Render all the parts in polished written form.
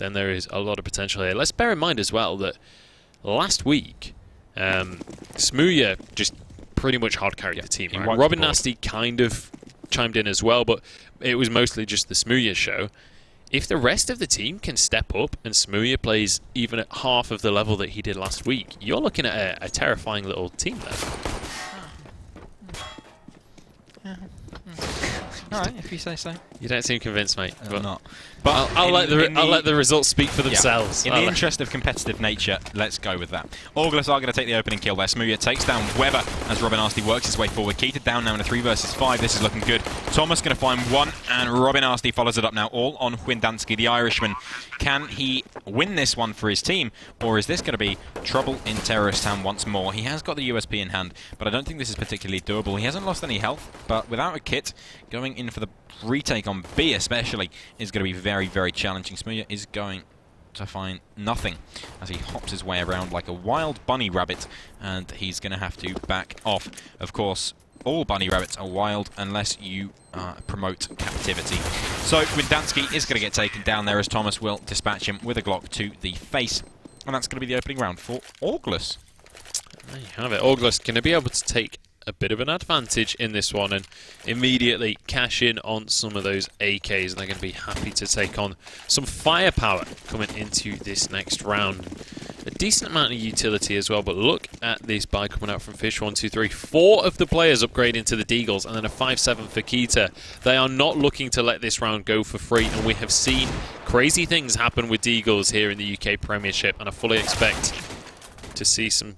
then there is a lot of potential here. Let's bear in mind as well that last week, Smooya just pretty much hard carried the team. Right? Robin Nasty kind of chimed in as well, but it was mostly just the Smooya show. If the rest of the team can step up and Smooya plays even at half of the level that he did last week, you're looking at a terrifying little team there. Alright, if you say so. You don't seem convinced, mate. But not. But I'll let the results speak for themselves. In the interest of competitive nature, let's go with that. ORGLess are going to take the opening kill there. Smooya takes down Weber as Robin Nasty works his way forward. Keita down now in a 3 versus 5. This is looking good. Thomas going to find one, and Robin Nasty follows it up now, all on Windansky, the Irishman. Can he win this one for his team, or is this going to be trouble in Terrorist Town once more? He has got the USP in hand, but I don't think this is particularly doable. He hasn't lost any health, but without a kit, going in for the retake on B especially is going to be very, very challenging. Smooya is going to find nothing as he hops his way around like a wild bunny rabbit, and he's going to have to back off. Of course, all bunny rabbits are wild unless you promote captivity. So Windansky is going to get taken down there as Thomas will dispatch him with a Glock to the face, and that's going to be the opening round for ORGLess. There you have it. ORGLess going to be able to take a bit of an advantage in this one and immediately cash in on some of those AKs, and they're going to be happy to take on some firepower coming into this next round. A decent amount of utility as well, but look at this buy coming out from Fish123. 4 of the players upgrading to the Deagles, and then a 5-7 for Keita. They are not looking to let this round go for free, and we have seen crazy things happen with Deagles here in the UK Premiership, and I fully expect to see some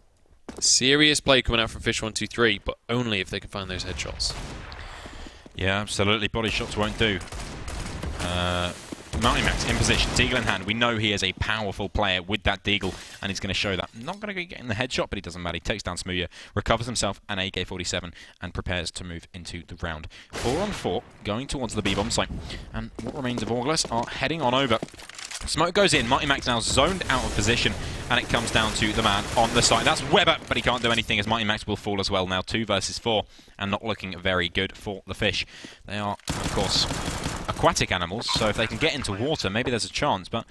serious play coming out from Fish123, but only if they can find those headshots. Yeah, absolutely. Body shots won't do. Max in position, Deagle in hand. We know he is a powerful player with that Deagle, and he's going to show that. Not going to be getting the headshot, but he doesn't matter. He takes down Smooya, recovers himself an AK-47, and prepares to move into the round. 4 on 4, going towards the B-bomb site. And what remains of ORGLess are heading on over. Smoke goes in, Mighty Max now zoned out of position, and it comes down to the man on the side. That's Weber, but he can't do anything as Mighty Max will fall as well now. 2 versus 4, and not looking very good for the Fish. They are, of course, aquatic animals, so if they can get into water, maybe there's a chance, but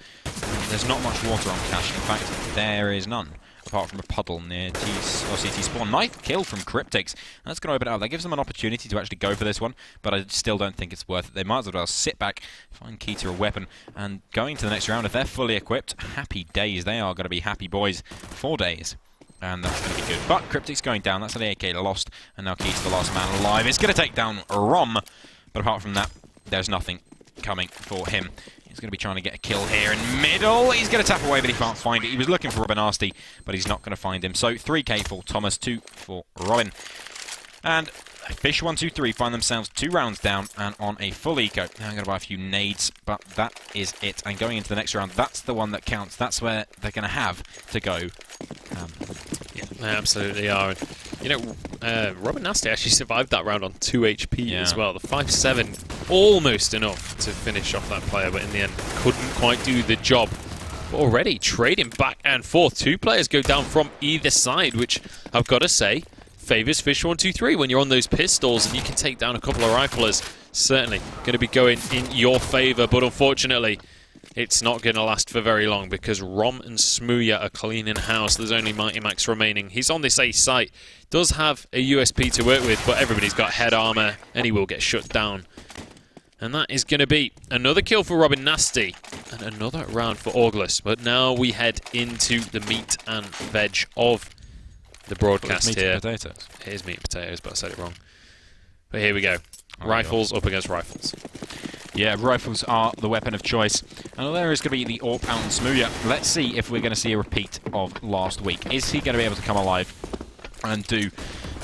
there's not much water on Cache. In fact, there is none, apart from a puddle near CT spawn. Nice kill from Cryptics. That's going to open it up. That gives them an opportunity to actually go for this one, but I still don't think it's worth it. They might as well sit back, find Keita a weapon, and going to the next round, if they're fully equipped, happy days. They are going to be happy boys for days. And that's going to be good. But Cryptic's going down. That's an AK lost, and now Keita, the last man alive, is going to take down Rom. But apart from that, there's nothing coming for him. He's going to be trying to get a kill here in middle. He's going to tap away, but he can't find it. He was looking for Robin Nasty, but he's not going to find him. So 3k for Thomas, 2 for Robin. And Fish123 find themselves 2 rounds down and on a full eco. Now I'm going to buy a few nades, but that is it. And going into the next round, that's the one that counts. That's where they're going to have to go. Yeah, they absolutely are. You know, Robin Nasty actually survived that round on 2 HP as well. The 5-7, almost enough to finish off that player, but in the end, couldn't quite do the job. But already trading back and forth. 2 players go down from either side, which I've got to say, favours Fish123 when you're on those pistols and you can take down a couple of riflers. Certainly going to be going in your favour, but unfortunately, it's not going to last for very long because Rom and Smooya are cleaning house. There's only Mighty Max remaining. He's on this A site. Does have a USP to work with, but everybody's got head armor and he will get shut down. And that is going to be another kill for Robin Nasty and another round for ORGLess. But now we head into the meat and veg of the broadcast meat here. And potatoes. It is meat and potatoes, but I said it wrong. But here we go. Rifles up against rifles. Yeah, rifles are the weapon of choice. And there is going to be the AWP out on Smooya. Let's see if we're going to see a repeat of last week. Is he going to be able to come alive and do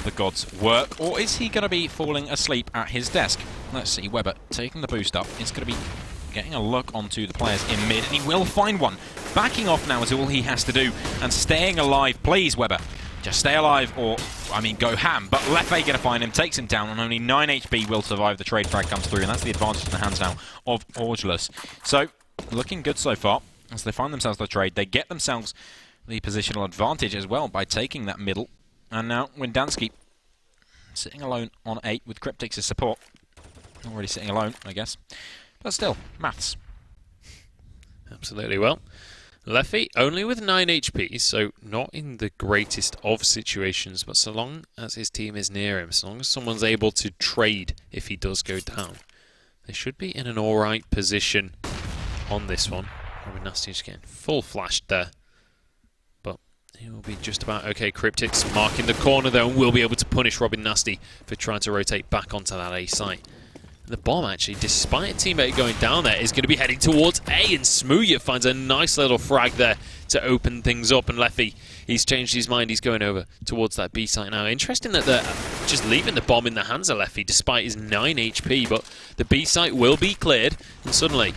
the god's work? Or is he going to be falling asleep at his desk? Let's see. Weber taking the boost up. He's going to be getting a look onto the players in mid. And he will find one. Backing off now is all he has to do. And staying alive, please, Weber. Just stay alive or, I mean, go ham. But Lefe going to find him, takes him down, and only 9 HP will survive. The trade frag comes through, and that's the advantage in the hands now of ORGLess. So, looking good so far. As they find themselves the trade, they get themselves the positional advantage as well by taking that middle. And now, Windansky sitting alone on 8 with Cryptics as support. Not really sitting alone, I guess. But still, maths. Absolutely. Well, Leffy only with 9 HP, so not in the greatest of situations, but so long as his team is near him, so long as someone's able to trade if he does go down, they should be in an alright position on this one. Robin Nasty just getting full flashed there. But he will be just about okay. Cryptic's marking the corner though, and will be able to punish Robin Nasty for trying to rotate back onto that A site. The bomb, actually, despite a teammate going down there, is going to be heading towards A, and Smooya finds a nice little frag there to open things up, and Leffy, he's changed his mind, he's going over towards that B site now. Interesting that they're just leaving the bomb in the hands of Leffy despite his 9 HP, but the B site will be cleared, and suddenly,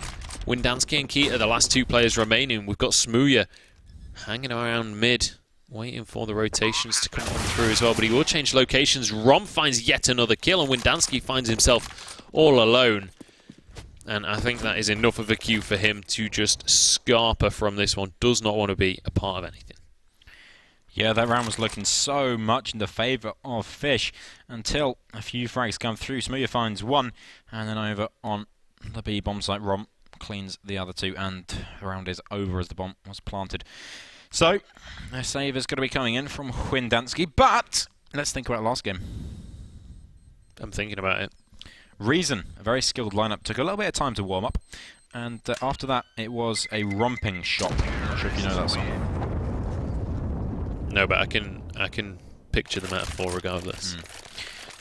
Windansky and Keita, the last 2 players remaining, we've got Smooya hanging around mid, waiting for the rotations to come on through as well, but he will change locations. Rom finds yet another kill, and Windansky finds himself all alone. And I think that is enough of a cue for him to just scarper from this one. Does not want to be a part of anything. Yeah, that round was looking so much in the favour of Fish until a few frags come through. Smooya finds one, and then over on the B bomb site, Rom cleans the other 2, and the round is over as the bomb was planted. So, a save is going to be coming in from Windansky, but let's think about last game. I'm thinking about it. Reason, a very skilled lineup, took a little bit of time to warm up, and after that it was a romping shot. I'm not sure if you know that song. No, but I can picture the metaphor regardless.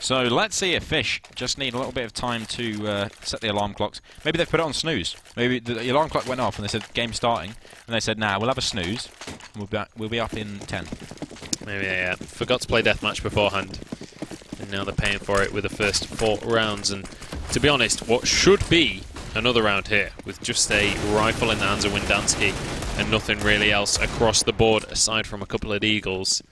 So let's see if Fish just need a little bit of time to set the alarm clocks. Maybe they've put it on snooze. Maybe the alarm clock went off and they said game starting, and they said, nah, we'll have a snooze, and we'll be up in 10. Maybe they forgot to play deathmatch beforehand. And now they're paying for it with the first 4 rounds. And to be honest, what should be another round here, with just a rifle in the hands of Windansky and nothing really else across the board aside from a couple of Eagles,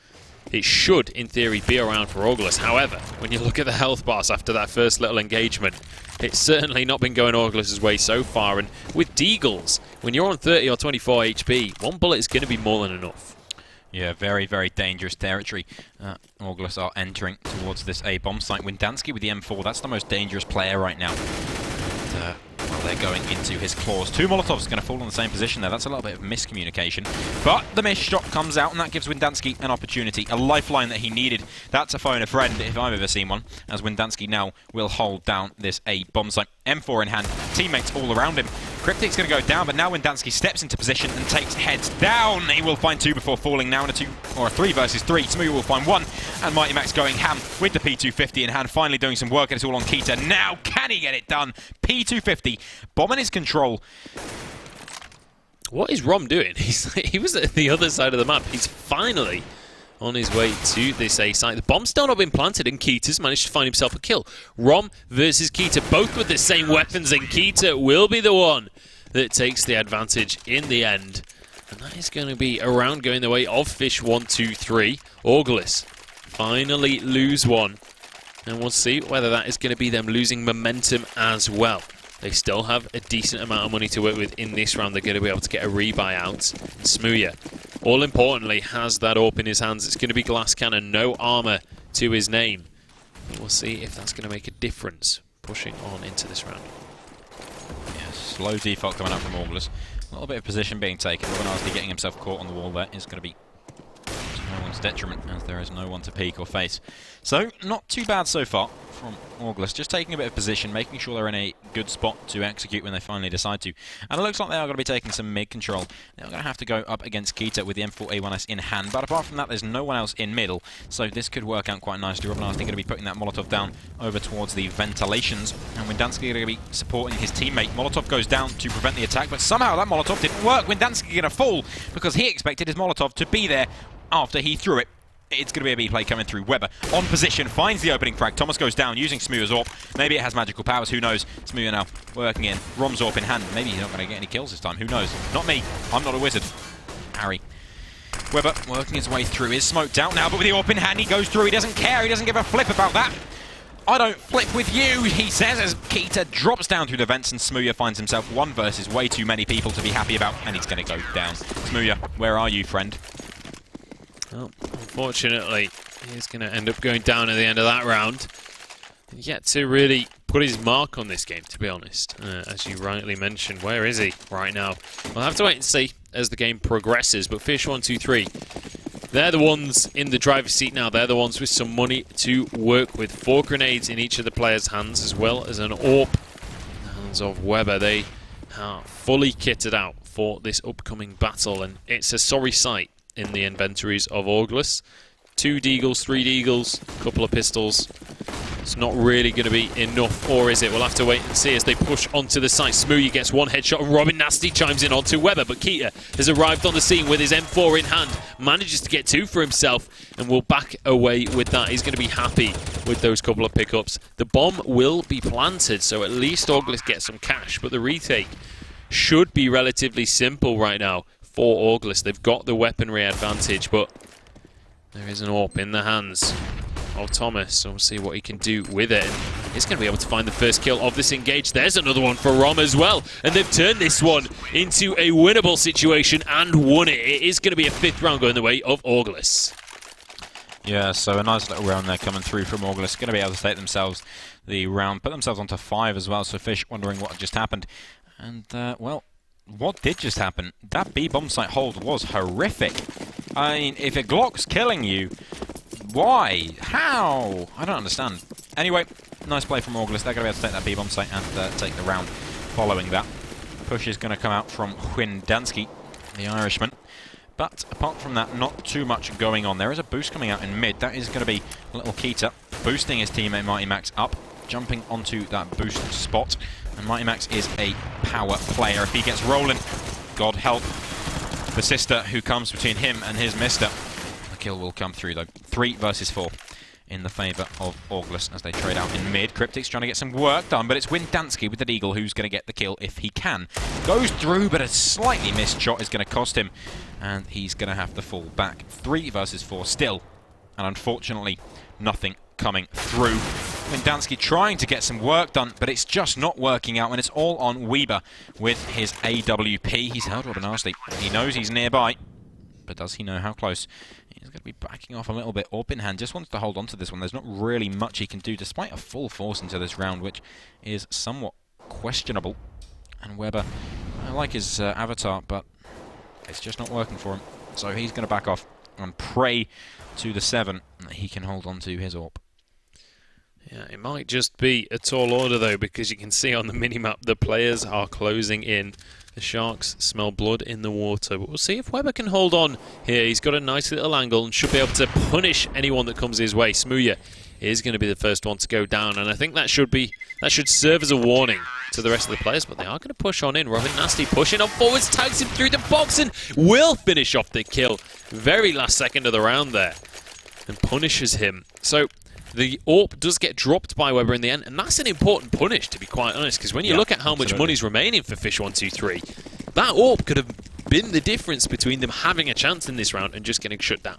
it should, in theory, be a round for ORGLess. However, when you look at the health bars after that first little engagement, it's certainly not been going ORGLess's way so far. And with Deagles, when you're on 30 or 24 HP, 1 bullet is going to be more than enough. Yeah, very, very dangerous territory. ORGLess are entering towards this A bomb site. Windansky with the M4, that's the most dangerous player right now. And, well, they're going into his claws. 2 Molotovs going to fall in the same position there. That's a little bit of miscommunication. But the missed shot comes out, and that gives Windansky an opportunity, a lifeline that he needed. That's a phone a friend, if I've ever seen one, as Windansky now will hold down this A bomb site. M4 in hand, teammates all around him. Cryptic's going to go down, but now Windansky steps into position and takes heads down. He will find 2 before falling now in a 2 or a 3 versus 3. Smooya will find 1, and Mighty Max going ham with the P250 in hand, finally doing some work, and it's all on Keita. Now, can he get it done? P250, bomb in his control. What is Rom doing? He was at the other side of the map. He's finally on his way to this A site. The bomb's still not been planted, and Keita's managed to find himself a kill. Rom versus Keita, both with the same weapons, and Keita will be the one that takes the advantage in the end. And that is going to be a round going the way of Fish123. ORGLess finally lose one. And we'll see whether that is going to be them losing momentum as well. They still have a decent amount of money to work with in this round. They're going to be able to get a rebuy out. Smooya, all importantly, has that AWP in his hands. It's going to be glass cannon, no armor to his name. But we'll see if that's going to make a difference pushing on into this round. Yeah, slow default coming out from ORGLess. A little bit of position being taken. Robinarski getting himself caught on the wall there is going to be to no one's detriment, as there is no one to peek or face. So, not too bad so far from ORGLess, just taking a bit of position, making sure they're in a good spot to execute when they finally decide to. And it looks like they are going to be taking some mid control. They're going to have to go up against Keita with the M4A1S in hand, but apart from that, there's no one else in middle, so this could work out quite nicely. Robinarski going to be putting that Molotov down over towards the ventilations, and Windansky going to be supporting his teammate. Molotov goes down to prevent the attack, but somehow that Molotov didn't work. Windansky going to fall because he expected his Molotov to be there after he threw it. It's going to be a B play coming through. Weber on position, finds the opening frag. Thomas goes down using Smooya's AWP. Maybe it has magical powers, who knows. Smooya now working in. Rom's AWP in hand. Maybe he's not going to get any kills this time, who knows. Not me, I'm not a wizard. Harry. Weber working his way through. Is smoked out now, but with the AWP in hand, he goes through. He doesn't care, he doesn't give a flip about that. I don't flip with you, he says, as Keita drops down through the vents, and Smooya finds himself 1 versus way too many people to be happy about, and he's going to go down. Smooya, where are you, friend? Well, unfortunately, he's going to end up going down at the end of that round. Yet to really put his mark on this game, to be honest. As you rightly mentioned, where is he right now? We'll have to wait and see as the game progresses, but Fish123, they're the ones in the driver's seat now. They're the ones with some money to work with. 4 grenades in each of the players' hands, as well as an AWP in the hands of Weber. They are fully kitted out for this upcoming battle, and it's a sorry sight in the inventories of ORGLess. 2 deagles, 3 deagles, a couple of pistols. It's not really going to be enough, or is it? We'll have to wait and see as they push onto the site. Smoothie gets 1 headshot, and Robin Nasty chimes in onto Weber, but Keita has arrived on the scene with his M4 in hand, manages to get 2 for himself, and will back away with that. He's going to be happy with those couple of pickups. The bomb will be planted, so at least ORGLess gets some cash, but the retake should be relatively simple right now for ORGLess. They've got the weaponry advantage, but there is an AWP in the hands of Thomas, so we'll see what he can do with it. And he's going to be able to find the first kill of this engage. There's another one for Rom as well, and they've turned this one into a winnable situation and won it. It is going to be a 5th round going the way of ORGLess. Yeah, so a nice little round there coming through from ORGLess. Going to be able to take themselves the round, put themselves onto 5 as well, so Fish wondering what just happened. And, well, what did just happen? That B bomb site hold was horrific. I mean, if a Glock's killing you, why? How? I don't understand. Anyway, nice play from ORGLess. They're going to be able to take that B bomb site and take the round following that. Push is going to come out from Windansky, the Irishman. But apart from that, not too much going on. There is a boost coming out in mid. That is going to be a little Keita boosting his teammate Mighty Max up, jumping onto that boost spot. And Mighty Max is a power player. If he gets rolling, God help the sister who comes between him and his mister. The kill will come through though. 3 versus 4 in the favour of ORGLess as they trade out in mid. Cryptic's trying to get some work done, but it's Windansky with the Deagle who's going to get the kill if he can. Goes through, but a slightly missed shot is going to cost him, and he's going to have to fall back. 3 versus 4 still, and unfortunately nothing coming through. Windansky trying to get some work done, but it's just not working out, and it's all on Weber with his AWP. He's held Robin Nasty. He knows he's nearby, but does he know how close? He's going to be backing off a little bit. AWP in hand, just wants to hold on to this one. There's not really much he can do, despite a full force into this round, which is somewhat questionable. And Weber, I like his avatar, but it's just not working for him. So he's going to back off and pray to the 7 that he can hold on to his AWP. Yeah, it might just be a tall order though, because you can see on the minimap the players are closing in. The Sharks smell blood in the water, but we'll see if Weber can hold on here. He's got a nice little angle and should be able to punish anyone that comes his way. Smooya is going to be the first one to go down, and I think that should serve as a warning to the rest of the players, but they are going to push on in. Robin Nasty pushing on forwards, tags him through the box and will finish off the kill. Very last second of the round there, and punishes him. So the AWP does get dropped by Weber in the end, and that's an important punish, to be quite honest, because when you look at how much money's remaining for Fish123, that AWP could have been the difference between them having a chance in this round and just getting shut down.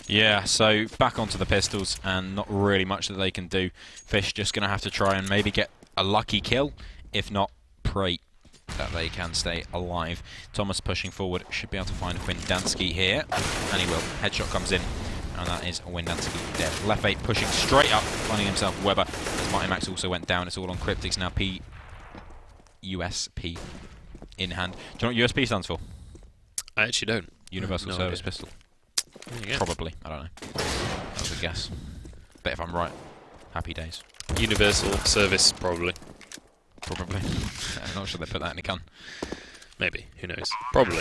Yeah, so back onto the pistols, and not really much that they can do. Fish just going to have to try and maybe get a lucky kill, if not, pray that they can stay alive. Thomas pushing forward, should be able to find Windansky here, and he will. Headshot comes in. And that is Windansky dead. Left 8 pushing straight up, finding himself Weber. As Mighty Max also went down. It's all on Cryptics now. USP in hand. Do you know what USP stands for? I actually don't. Universal Service Pistol. Probably. I don't know. That was a guess. But if I'm right, happy days. Universal Service, probably. Probably. I'm not sure they put that in a gun. Maybe. Who knows? Probably.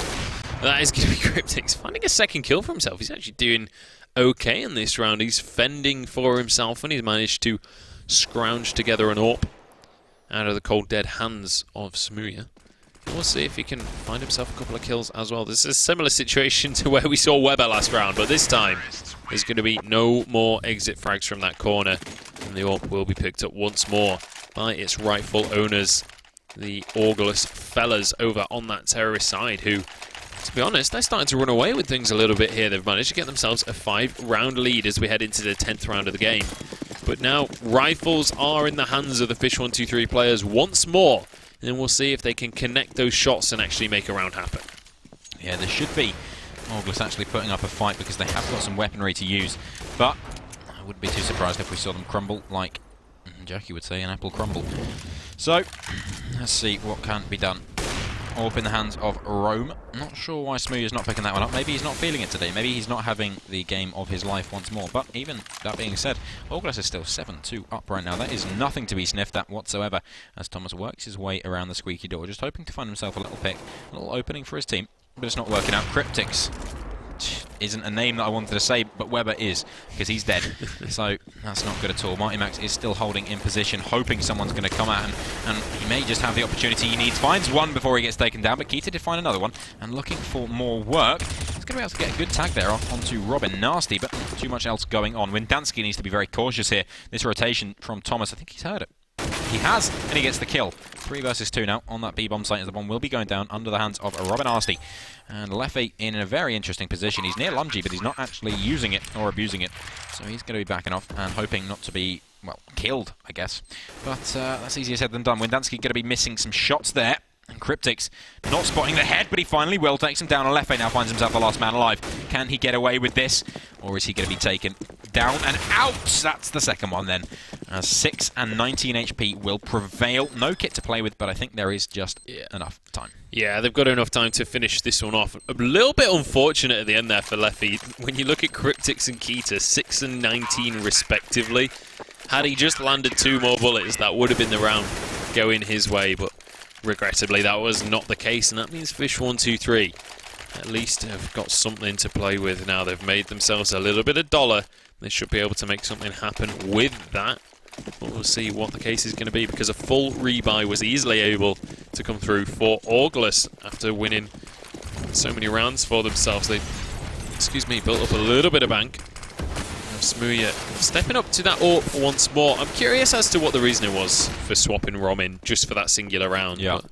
That is going to be Cryptics finding a second kill for himself. He's actually doing okay in this round. He's fending for himself, and he's managed to scrounge together an AWP out of the cold dead hands of Smooya. We'll see if he can find himself a couple of kills as well. This is a similar situation to where we saw Weber last round, but this time there's going to be no more exit frags from that corner, and the AWP will be picked up once more by its rightful owners, the ORGLess fellas over on that terrorist side, who, to be honest, they're starting to run away with things a little bit here. They've managed to get themselves a 5-round lead as we head into the 10th round of the game. But now rifles are in the hands of the Fish123 players once more, and we'll see if they can connect those shots and actually make a round happen. Yeah, there should be ORGLess actually putting up a fight, because they have got some weaponry to use, but I wouldn't be too surprised if we saw them crumble like Jackie would say an apple crumble. So, let's see what can be done. Up in the hands of Rome. Not sure why Smooya's not picking that one up. Maybe he's not feeling it today. Maybe he's not having the game of his life once more. But even that being said, ORGLess is still 7-2 up right now. That is nothing to be sniffed at whatsoever as Thomas works his way around the squeaky door, just hoping to find himself a little pick, a little opening for his team. But it's not working out. Cryptics isn't a name that I wanted to say, but Weber is, because he's dead. So that's not good at all. Mighty Max is still holding in position, hoping someone's going to come at him, and he may just have the opportunity he needs. Finds one before he gets taken down, but Keita did find another one, and looking for more work. He's going to be able to get a good tag there onto Robin. Nasty, but not too much else going on. Windansky needs to be very cautious here. This rotation from Thomas, I think he's heard it. He has, and he gets the kill. 3 versus 2 now on that B-bomb site as the bomb will be going down under the hands of Robin Arsty. And Leffy in a very interesting position. He's near Lungy, but he's not actually using it or abusing it. So he's going to be backing off and hoping not to be, well, killed, I guess. But that's easier said than done. Windansky going to be missing some shots there. And Cryptics not spotting the head, but he finally will. Takes him down. And Leffy now finds himself the last man alive. Can he get away with this? Or is he going to be taken down and out? That's the second one then. 6 and 19 HP will prevail. No kit to play with, but I think there is just enough time. Yeah, they've got enough time to finish this one off. A little bit unfortunate at the end there for Leffy. When you look at Cryptics and Keita, 6 and 19 respectively. Had he just landed 2 more bullets, that would have been the round going his way, but regrettably that was not the case, and that means Fish123 at least have got something to play with now. They've made themselves a little bit of dollar. They should be able to make something happen with that. But we'll see what the case is going to be, because a full rebuy was easily able to come through for ORGLess after winning so many rounds for themselves. They, built up a little bit of bank. Smooya stepping up to that AWP once more. I'm curious as to what the reasoning was for swapping Rom in just for that singular round. Yeah. But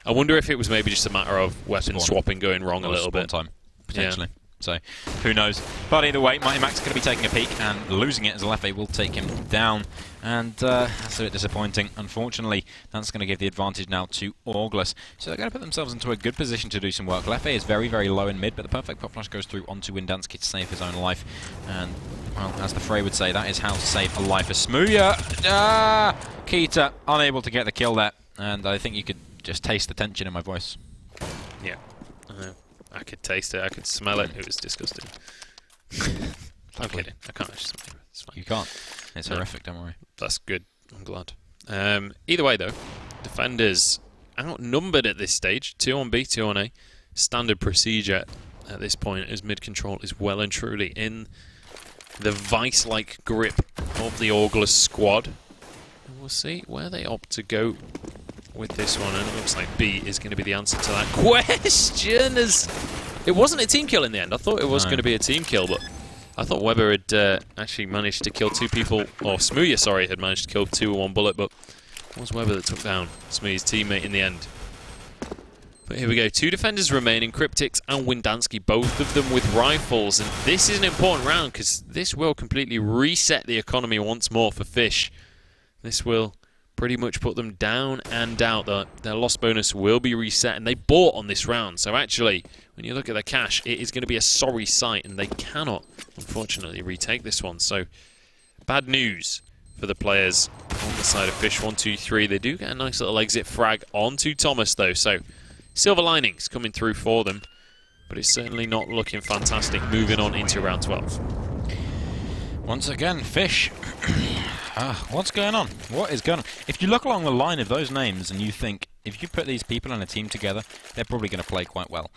I wonder if it was maybe just a matter of weapon swapping going wrong a little bit. Time, potentially. Yeah. So, who knows? But either way, Mighty Max is going to be taking a peek and losing it as Leffy will take him down. And that's a bit disappointing. Unfortunately, that's going to give the advantage now to ORGLess. So they're going to put themselves into a good position to do some work. Leffy is very, very low in mid, but the perfect pop flash goes through onto Windansky to save his own life. And, well, as the Frey would say, that is how to save a life. A Smooya! Keita unable to get the kill there. And I think you could just taste the tension in my voice. Yeah. I could taste it, I could smell it, it was disgusting. I'm kidding, I can't actually smell it. It's fine. You can't. It's horrific, don't worry. That's good, I'm glad. Either way though, defenders outnumbered at this stage, 2 on B, 2 on A. Standard procedure at this point as mid-control is well and truly in the vice-like grip of the ORGLess squad. And we'll see where they opt to go with this one, and it looks like B is going to be the answer to that question. It wasn't a team kill in the end. I thought it was going to be a team kill, but I thought Weber had actually managed to kill 2 people, or Smooya, sorry, had managed to kill 2 with 1 bullet, but it was Weber that took down Smooya's teammate in the end. But here we go, 2 defenders remaining, Cryptics and Windansky, both of them with rifles, and this is an important round because this will completely reset the economy once more for Fish. This will pretty much put them down and out. Their loss bonus will be reset, and they bought on this round. So actually, when you look at their cash, it is going to be a sorry sight, and they cannot, unfortunately, retake this one. So bad news for the players on the side of Fish123. They do get a nice little exit frag onto Thomas, though. So silver linings coming through for them, but it's certainly not looking fantastic moving on into round 12. Once again, Fish. What's going on? What is going on? If you look along the line of those names and you think, if you put these people in a team together, they're probably going to play quite well.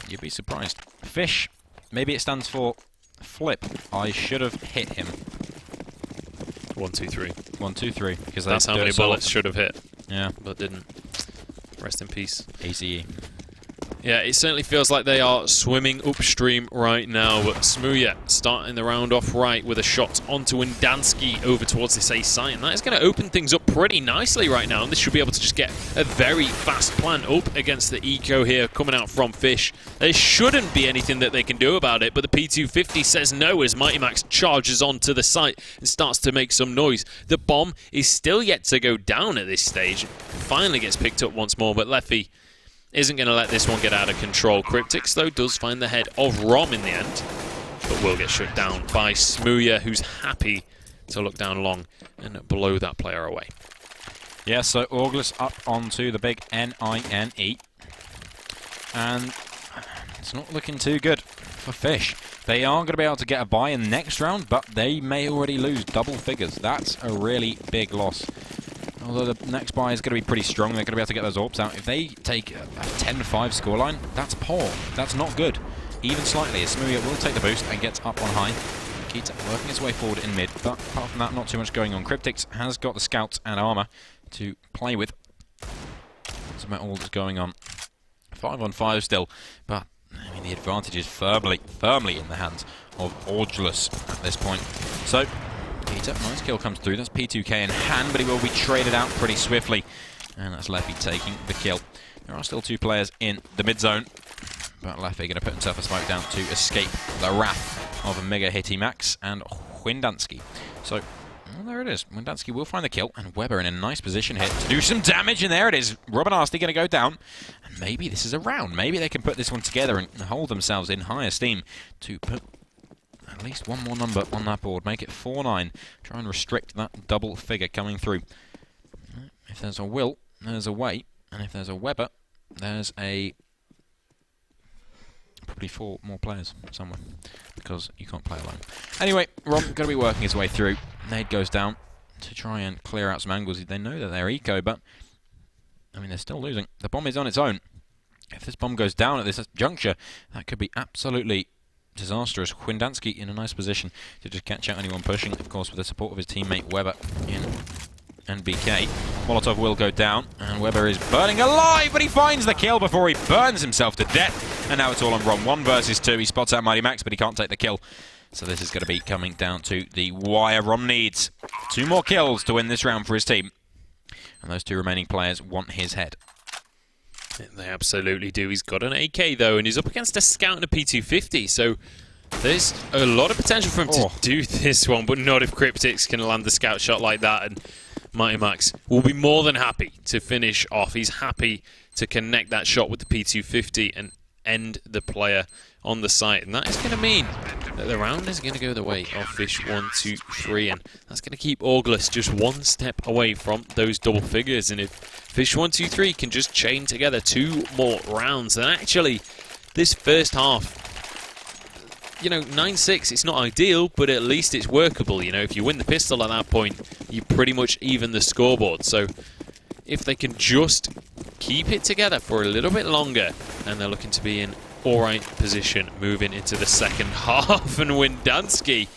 You'd be surprised. Fish, maybe it stands for flip. I should have hit him. 1, 2, 3. 1, 2, 3. Because that's how many bullets should have hit. Yeah. But didn't. Rest in peace. ACE. Yeah, it certainly feels like they are swimming upstream right now, but Smooya starting the round off right with a shot onto Windansky over towards this A site, and that is going to open things up pretty nicely right now, and this should be able to just get a very fast plan up against the eco here coming out from Fish. There shouldn't be anything that they can do about it, but the P250 says no as Mighty Max charges onto the site and starts to make some noise. The bomb is still yet to go down at this stage. It finally gets picked up once more, but Leffy isn't going to let this one get out of control. Cryptics, though, does find the head of Rom in the end, but will get shut down by Smooya, who's happy to look down long and blow that player away. Yeah, so ORGLess up onto the big NINE. And it's not looking too good for Fish. They are going to be able to get a bye in the next round, but they may already lose double figures. That's a really big loss. Although the next bye is going to be pretty strong, they're going to be able to get those AWPs out. If they take a 10-5 scoreline, that's poor. That's not good. Even slightly, Smooya will take the boost and gets up on high. Kita working his way forward in mid, but apart from that, not too much going on. Cryptix has got the scouts and armor to play with. That's about all that's going on. 5-on-5 still, but I mean the advantage is firmly in the hands of ORGLess at this point. So, Kita, nice kill comes through. That's P2K in hand, but he will be traded out pretty swiftly. And that's Leffy taking the kill. There are still 2 players in the mid zone, but Leffy going to put himself a smoke down to escape the wrath of a Mega Hitty Max and Windansky. So, well, there it is. Windansky will find the kill, and Weber in a nice position here to do some damage, and there it is. Robin Nasty going to go down, and maybe this is a round. Maybe they can put this one together and hold themselves in high esteem to put at least one more number on that board. Make it 4-9. Try and restrict that double figure coming through. If there's a Will, there's a way, and if there's a Weber, there's a probably 4 more players somewhere, because you can't play alone. Anyway, Rob going to be working his way through. Nade goes down to try and clear out some angles. They know that they're eco, but I mean they're still losing. The bomb is on its own. If this bomb goes down at this juncture, that could be absolutely disastrous. Windansky in a nice position to just catch out anyone pushing, of course with the support of his teammate Weber in NBK. Molotov will go down, and Weber is burning alive, but he finds the kill before he burns himself to death. And now it's all on Ron. 1 versus 2. He spots out Mighty Max, but he can't take the kill. So this is going to be coming down to the wire. Ron needs 2 more kills to win this round for his team. And those 2 remaining players want his head. They absolutely do. He's got an AK, though, and he's up against a scout and a P250, so there's a lot of potential for him to do this one, but not if Cryptix can land the scout shot like that, and Mighty Max will be more than happy to finish off. He's happy to connect that shot with the P250 and end the player on the site, and that is going to mean that the round is going to go the way of Fish123, and that's going to keep ORGLess just 1 step away from those double figures. And if Fish123 can just chain together 2 more rounds, then actually this first half, you know, 9-6, it's not ideal, but at least it's workable. You know, if you win the pistol at that point, you pretty much even the scoreboard. So if they can just keep it together for a little bit longer, and they're looking to be in alright position moving into the second half. And Windansky,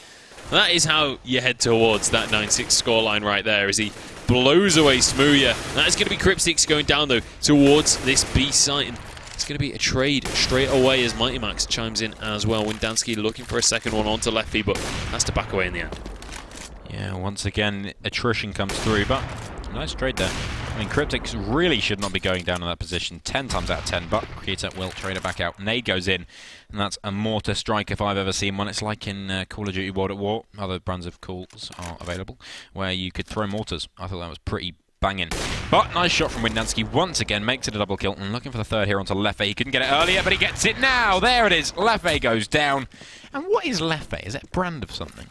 that is how you head towards that 9-6 scoreline right there, as he blows away Smooya. That is going to be Cryptix going down, though, towards this B site. And it's going to be a trade straight away as Mighty Max chimes in as well. Windansky looking for a second one onto Leffy, but has to back away in the end. Yeah, once again, attrition comes through, but nice trade there. I mean, Cryptix really should not be going down in that position 10 times out of 10, but Kita will trade it back out. Nade goes in, and that's a mortar strike if I've ever seen one. It's like in Call of Duty World at War. Other brands of calls are available, where you could throw mortars. I thought that was pretty banging. But nice shot from Windansky once again, makes it a double kill, and looking for the third here onto Leffy. He couldn't get it earlier, but he gets it now. There it is. Leffy goes down. And what is Leffy? Is it a brand of something?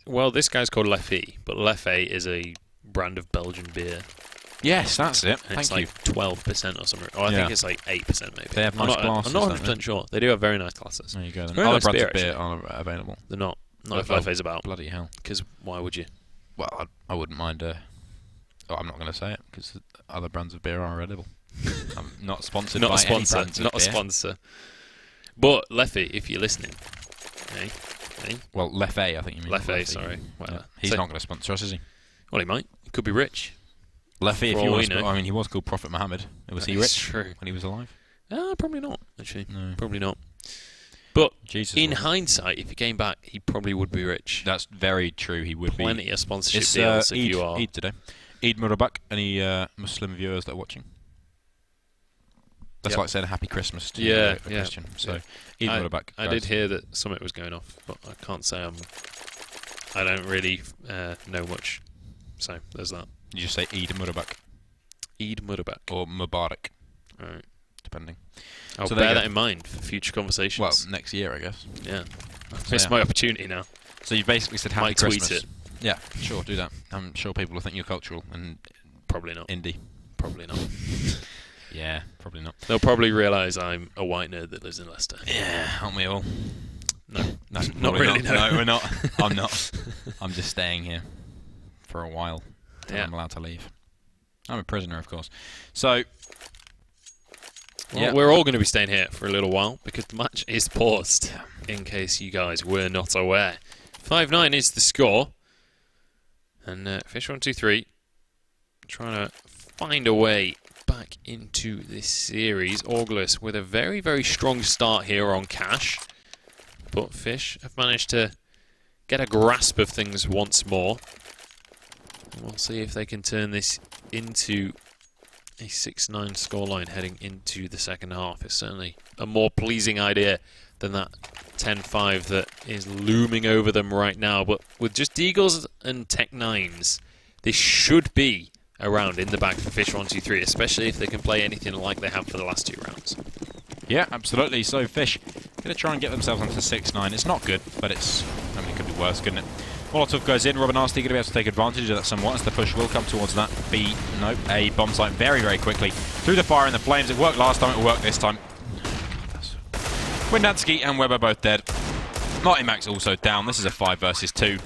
Well, this guy's called Leffy, but Leffy is a brand of Belgian beer. Yes, that's it. And Thank you. It's like 12% or something. Or I think it's like 8% maybe. They have nice glasses. I'm not 100% sure. They do have very nice glasses. There you go. Very Other nice brands beer, of beer are available. They're not. Not if Leffy's about. Bloody hell. Because why would you? Well, I wouldn't mind. I'm not going to say it because other brands of beer are edible. I'm not sponsored by any brands of beer. Not a sponsor. But Leffy, if you're listening, hey. Well, Leffy, I think you mean. Leffy, sorry. Yeah. He's not going to sponsor us, is he? Well, he might. He could be rich. Leffy, if you want to, I mean, he was called Prophet Muhammad. Was he rich true. when he was alive? Probably not, actually. No. Probably not. But Jesus in hindsight, if he came back, he probably would be rich. That's very true. He would be. Plenty of sponsorship deals if you are. Eid today. Eid Mubarak. Any Muslim viewers that are watching? That's like saying a happy Christmas to a Christian. So, Eid Mubarak. I did hear that Summit was going off, but I can't say I don't really know much. So, there's that. You just say Eid Mubarak. Eid Mubarak. Or Mubarak. Alright. Depending. I'll bear that in mind for future conversations. Well, next year, I guess. Yeah. I've missed my opportunity now. So you basically said Happy Might tweet Christmas. it. Yeah, sure, do that. I'm sure people will think you're cultural and Probably not. indie. Probably not. Yeah, probably not. They'll probably realise I'm a white nerd that lives in Leicester. Yeah, aren't we all? No. No, Not really, No, no. we're not. I'm not. I'm just staying here for a while. Yeah. I'm allowed to leave. I'm a prisoner, of course. So, Well, we're all going to be staying here for a little while because the match is paused, in case you guys were not aware. 5-9 is the score. And Fish123 trying to find a way back into this series. ORGLess with a very, very strong start here on cash. But Fish have managed to get a grasp of things once more. And we'll see if they can turn this into a 6-9 scoreline heading into the second half. It's certainly a more pleasing idea than that 10-5 that is looming over them right now. But with just Deagles and Tech9s, this should be a round in the bag for Fish123, especially if they can play anything like they have for the last 2 rounds. yeah, absolutely. So Fish going to try and get themselves onto 6-9. It's not good, but it's... I mean, it could be worse, couldn't it? Molotov goes in. Robin Nasty going to be able to take advantage of that somewhat as the push will come towards that. B, nope, A bomb site very, very quickly. Through the fire and the flames. It worked last time, it will work this time. Windansky and Weber both dead. Marty Max also down. This is a 5 versus 2.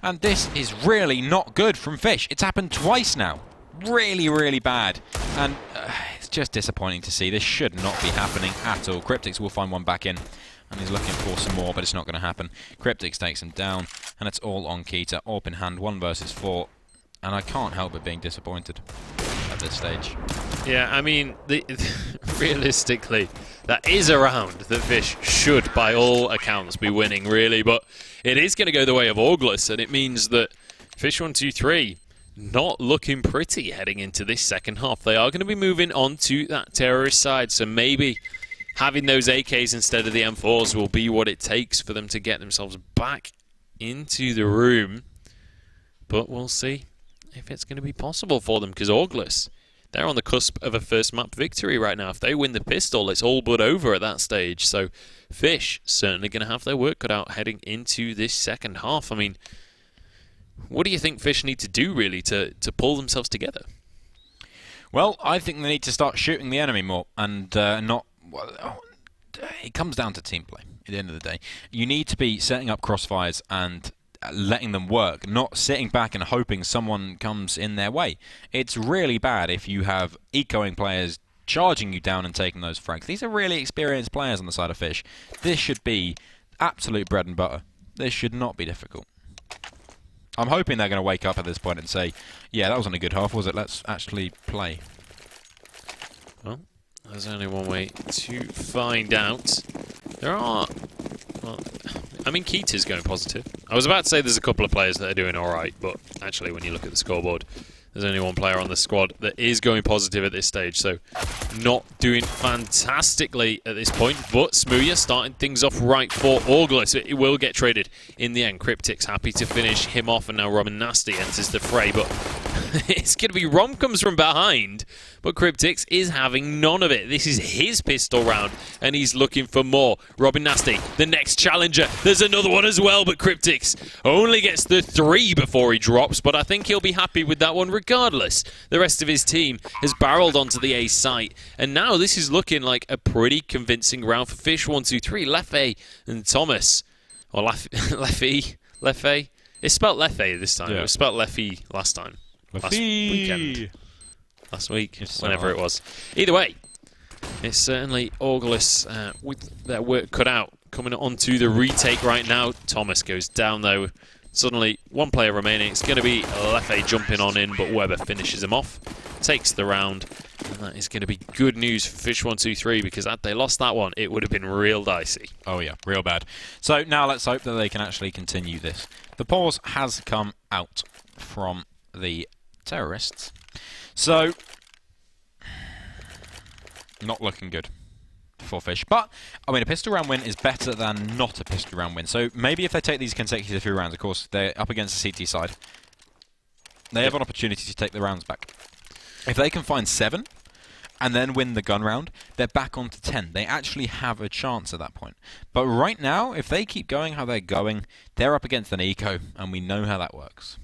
And this is really not good from Fish. It's happened twice now. Really, really bad. And it's just disappointing to see. This should not be happening at all. Cryptix will find one back in. And he's looking for some more, but it's not going to happen. Cryptix takes him down. And it's all on Keita. Orp in hand, 1 versus 4. And I can't help but being disappointed at this stage. Yeah, I mean, realistically, that is a round that Fish should, by all accounts, be winning, really. But it is going to go the way of ORGLess, and it means that Fish123 not looking pretty heading into this second half. They are going to be moving on to that terrorist side, so maybe having those AKs instead of the M4s will be what it takes for them to get themselves back into the room. But we'll see if it's going to be possible for them, because ORGLess, they're on the cusp of a first map victory right now. If they win the pistol, it's all but over at that stage. So Fish certainly going to have their work cut out heading into this second half. I mean, what do you think Fish need to do, really, to pull themselves together? Well, I think they need to start shooting the enemy more and not... Well, it comes down to team play at the end of the day. You need to be setting up crossfires and letting them work, not sitting back and hoping someone comes in their way. It's really bad if you have ecoing players charging you down and taking those frags. These are really experienced players on the side of Fish. This should be absolute bread and butter. This should not be difficult. I'm hoping they're going to wake up at this point and say, yeah, that wasn't a good half, was it? Let's actually play. Well, there's only one way to find out. There are... Well, I mean, Keita's going positive. I was about to say there's a couple of players that are doing alright, but actually when you look at the scoreboard, there's only one player on the squad that is going positive at this stage, so not doing fantastically at this point, but Smooya starting things off right for ORGLess. It will get traded in the end. Cryptix happy to finish him off, and now Robin Nasty enters the fray, but it's going to be Rom comes from behind, but Cryptix is having none of it. This is his pistol round, and he's looking for more. Robin Nasty, the next challenger. There's another one as well, but Cryptix only gets the 3 before he drops, but I think he'll be happy with that one regardless. The rest of his team has barreled onto the A site, and now this is looking like a pretty convincing round for Fish123. Leffe and Thomas, or Leffe. It's spelled Leffe this time. Yeah. It was spelled Leffe last time. Last weekend. Last week, whenever it was. Either way, it's certainly ORGLess with their work cut out. Coming onto the retake right now. Thomas goes down though. Suddenly, one player remaining. It's going to be Leffe jumping on in, but Weber finishes him off. Takes the round. And that is going to be good news for Fish123, because had they lost that one, it would have been real dicey. Oh yeah, real bad. So now let's hope that they can actually continue this. The pause has come out from the terrorists. So, not looking good for Fish. But, I mean, a pistol round win is better than not a pistol round win. So maybe if they take these consecutive 3 rounds, of course, they're up against the CT side, they have an opportunity to take the rounds back. If they can find 7 and then win the gun round, they're back onto 10. They actually have a chance at that point. But right now, if they keep going how they're going, they're up against an eco, and we know how that works.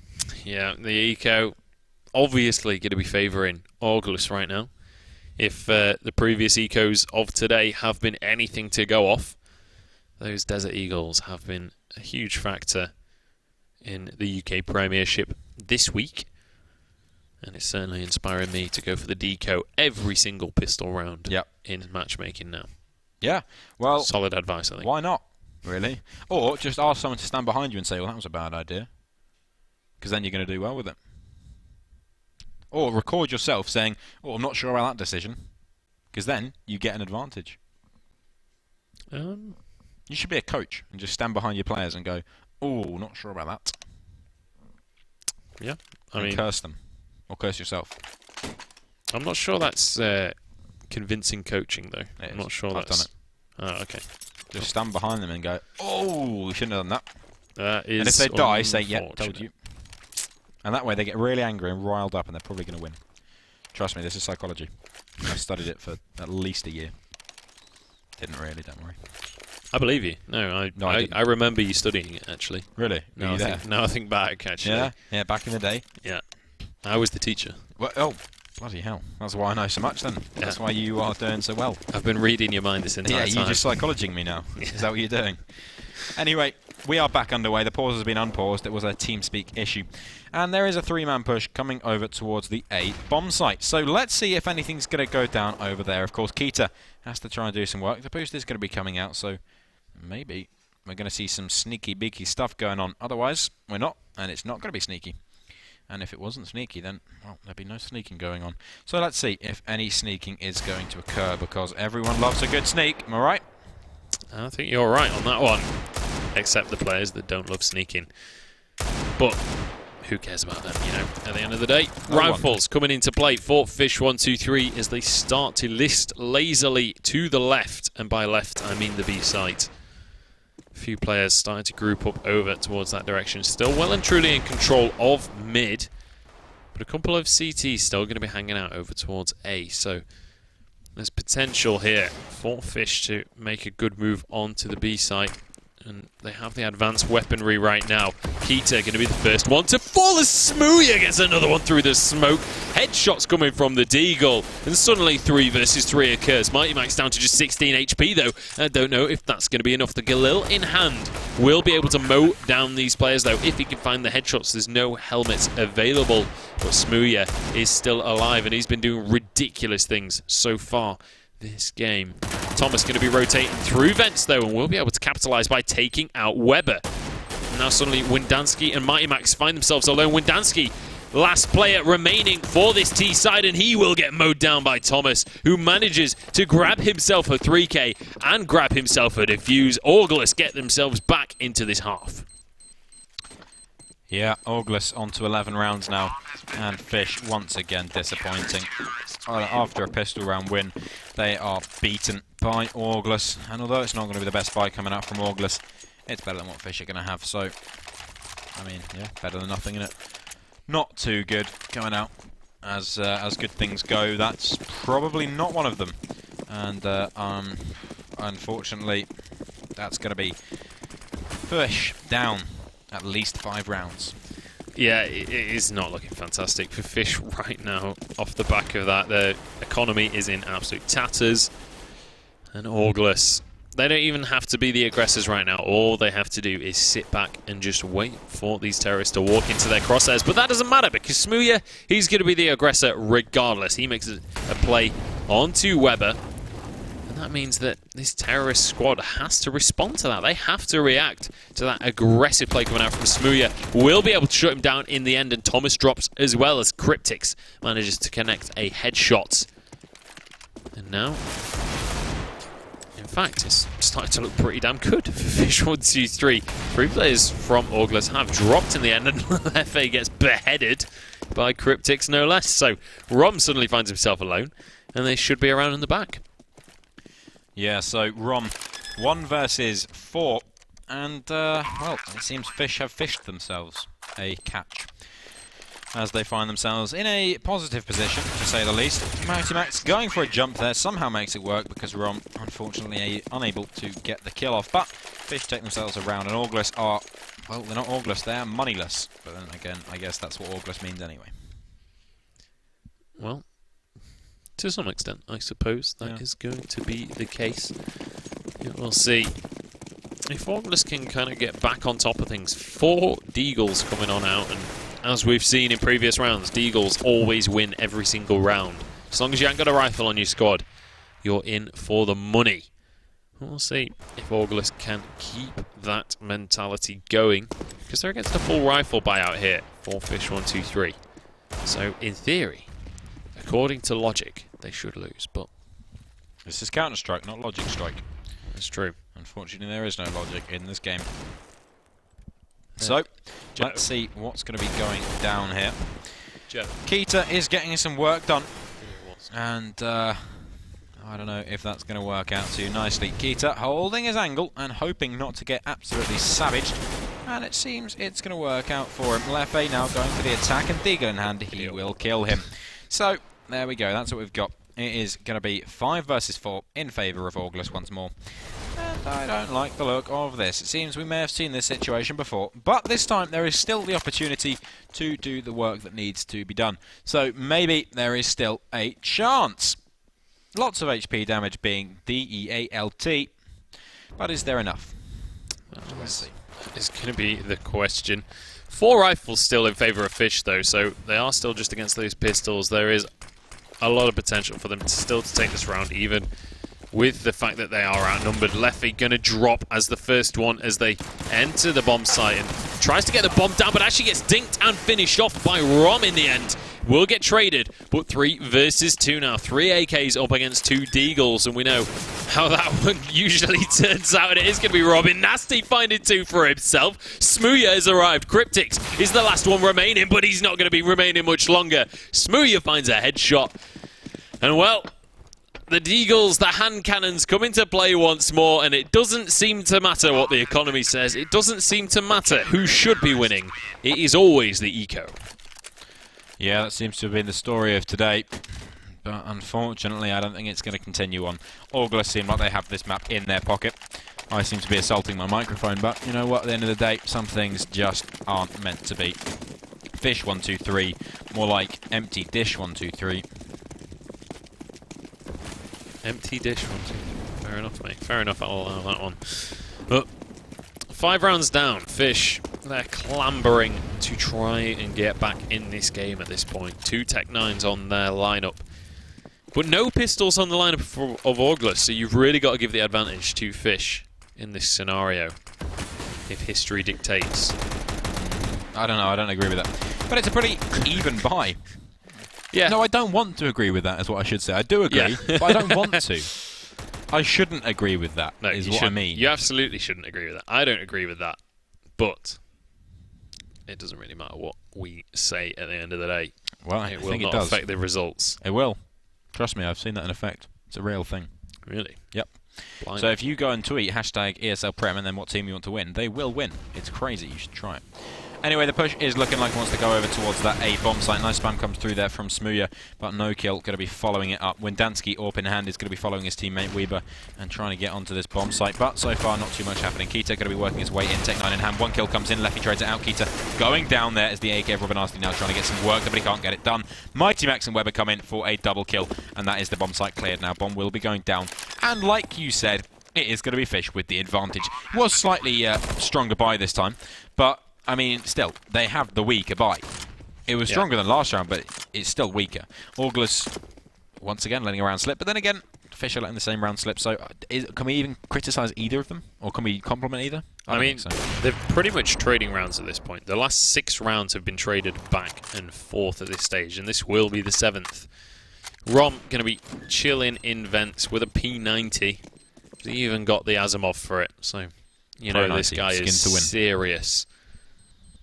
Yeah, the eco obviously going to be favouring ORGLess right now. If the previous ecos of today have been anything to go off, those Desert Eagles have been a huge factor in the UK Premiership this week. And it's certainly inspiring me to go for the deco every single pistol round in matchmaking now. Yeah, well... Solid advice, I think. Why not, really? Or just ask someone to stand behind you and say, well, that was a bad idea. Because then you're going to do well with it. Or record yourself saying, oh, I'm not sure about that decision. Because then you get an advantage. You should be a coach and just stand behind your players and go, oh, not sure about that. Yeah, I mean... curse them. Or curse yourself. I'm not sure that's convincing coaching, though. I'm not sure I've that's... done it. Oh, okay. Just stand behind them and go, oh, we shouldn't have done that. That is and if they die, say, yeah, told you. And that way they get really angry and riled up and they're probably going to win. Trust me, this is psychology. I've studied it for at least a year. Didn't really, don't worry. I believe you. No, I remember you studying it, actually. Really? Now I think back, actually. Yeah? Yeah, back in the day? Yeah. I was the teacher. Well, oh, bloody hell. That's why I know so much then. Yeah. That's why you are doing so well. I've been reading your mind this entire time. Yeah, you're just psychologing me now. Yeah. Is that what you're doing? Anyway, we are back underway. The pause has been unpaused. It was a TeamSpeak issue. And there is a 3-man push coming over towards the A bomb site. So let's see if anything's going to go down over there. Of course, Keita has to try and do some work. The boost is going to be coming out, so maybe we're going to see some sneaky, beaky stuff going on. Otherwise, we're not, and it's not going to be sneaky. And if it wasn't sneaky, then, well, there'd be no sneaking going on. So let's see if any sneaking is going to occur, because everyone loves a good sneak. Am I right? I think you're right on that one. Except the players that don't love sneaking. But who cares about them, you know, at the end of the day? Rifles coming into play for Fish123 as they start to list lazily to the left. And by left, I mean the B site. A few players starting to group up over towards that direction. Still well and truly in control of mid. But a couple of CTs still going to be hanging out over towards A. So there's potential here for Fish to make a good move onto the B site. And they have the advanced weaponry right now. Keita going to be the first one to fall as Smooya gets another one through the smoke. Headshots coming from the Deagle. And suddenly 3 versus 3 occurs. Mighty Max down to just 16 HP though. I don't know if that's going to be enough. The Galil in hand will be able to mow down these players though if he can find the headshots. There's no helmets available. But Smooya is still alive and he's been doing ridiculous things so far this game. Thomas going to be rotating through vents though and will be able to capitalize by taking out Weber. Now suddenly Windansky and Mighty Max find themselves alone. Windansky, last player remaining for this T side, and he will get mowed down by Thomas, who manages to grab himself a 3K and grab himself a defuse. ORGLess get themselves back into this half. Yeah, ORGLess on to 11 rounds now, and Fish once again disappointing. After a pistol round win, they are beaten by ORGLess, and although it's not going to be the best fight coming out from ORGLess, it's better than what Fish are going to have, so, I mean, yeah, better than nothing in it. Not too good coming out, as good things go. That's probably not one of them, and unfortunately, that's going to be Fish down at least 5 rounds. Yeah, it is not looking fantastic for Fish right now. Off the back of that, the economy is in absolute tatters. And ORGLess, they don't even have to be the aggressors right now. All they have to do is sit back and just wait for these terrorists to walk into their crosshairs. But that doesn't matter because Smooya, he's going to be the aggressor regardless. He makes a play onto Weber. That means that this terrorist squad has to respond to that. They have to react to that aggressive play coming out from Smooya. Will be able to shut him down in the end, and Thomas drops as well as Cryptix manages to connect a headshot. And now, in fact, it's starting to look pretty damn good for Fish123. 3 players from ORGLess have dropped in the end, and Lefe gets beheaded by Cryptix no less. So Rom suddenly finds himself alone, and they should be around in the back. Yeah, so Rom, 1 versus 4, and, well, it seems Fish have fished themselves a catch. as they find themselves in a positive position, to say the least. Mighty Max going for a jump there, somehow makes it work because Rom, unfortunately, unable to get the kill off. But Fish take themselves around, and ORGLess are, well, they're not ORGLess, they are moneyless. But then again, I guess that's what ORGLess means anyway. Well, to some extent, I suppose that is going to be the case. Yeah, we'll see if ORGLess can kind of get back on top of things. 4 Deagles coming on out, and as we've seen in previous rounds, Deagles always win every single round. As long as you ain't got a rifle on your squad, you're in for the money. We'll see if ORGLess can keep that mentality going, because they're against a full rifle buyout here for Fish123. So, in theory, according to logic, they should lose, but this is Counter-Strike, not Logic Strike. That's true. Unfortunately, there is no logic in this game. So, let's see what's going to be going down here. Keita is getting some work done. And I don't know if that's going to work out too nicely. Keita holding his angle and hoping not to get absolutely savaged. And it seems it's going to work out for him. Leffe now going for the attack, and Deagle in hand, he will kill him. So, there we go, that's what we've got. It is going to be 5 versus 4 in favour of ORGLess once more. And I don't like the look of this. It seems we may have seen this situation before, but this time there is still the opportunity to do the work that needs to be done. So maybe there is still a chance. Lots of HP damage being DEALT, but is there enough? Let's see. It's going to be the question. 4 rifles still in favour of Fish, though, so they are still just against those pistols. There is a lot of potential for them to take this round, even with the fact that they are outnumbered. Leffe going to drop as the first one as they enter the bomb site and tries to get the bomb down, but actually gets dinked and finished off by Rom in the end. Will get traded, but 3 versus 2 now. 3 AKs up against 2 Deagles, and we know how that one usually turns out, and it is going to be Robin Nasty finding 2 for himself. Smooya has arrived. Cryptix is the last one remaining, but he's not going to be remaining much longer. Smooya finds a headshot, and well, the Deagles, the hand cannons come into play once more, and it doesn't seem to matter what the economy says. It doesn't seem to matter who should be winning. It is always the eco. Yeah, that seems to have been the story of today. But unfortunately, I don't think it's going to continue on. ORGLess seem like they have this map in their pocket. I seem to be assaulting my microphone, but you know what? At the end of the day, some things just aren't meant to be. Fish123, more like empty dish 123. Empty dish 123. Fair enough, mate. Fair enough, I'll allow that one. But 5 rounds down, Fish, they're clambering to try and get back in this game at this point. 2 Tech 9s on their lineup, but no pistols on the lineup of ORGLess, so you've really got to give the advantage to Fish in this scenario, if history dictates. I don't know, I don't agree with that. But it's a pretty even buy. Yeah. No, I don't want to agree with that, is what I should say. I do agree, but I don't want to. I shouldn't agree with that, no, is what I mean. You absolutely shouldn't agree with that. I don't agree with that. But it doesn't really matter what we say at the end of the day. Well, it will not affect the results. It will. Trust me, I've seen that in effect. It's a real thing. Really? Yep. Blind. So if you go and tweet hashtag ESL Prem and then what team you want to win, they will win. It's crazy. You should try it. Anyway, the push is looking like it wants to go over towards that A bomb site. Nice spam comes through there from Smooya, but no kill. Going to be following it up. Windansky, AWP in hand, is going to be following his teammate Weber and trying to get onto this bomb site. But so far, not too much happening. Keita going to be working his way in. Tech 9 in hand. 1 kill comes in. Leffe trades it out. Keita going down there as the AK of Robinasti now trying to get some work, but he can't get it done. Mighty Max and Weber come in for a double kill, and that is the bomb site cleared now. Bomb will be going down. And like you said, it is going to be Fish with the advantage. Was slightly stronger buy this time, but I mean, still, they have the weaker buy. It was stronger than last round, but it's still weaker. ORGLess, once again, letting a round slip, but then again, Fish are letting the same round slip, so can we even criticise either of them? Or can we compliment either? I mean, they're pretty much trading rounds at this point. The last 6 rounds have been traded back and forth at this stage, and this will be the 7th. Rom going to be chilling in vents with a P90. He even got the Asimov for it, so you know this guy is serious.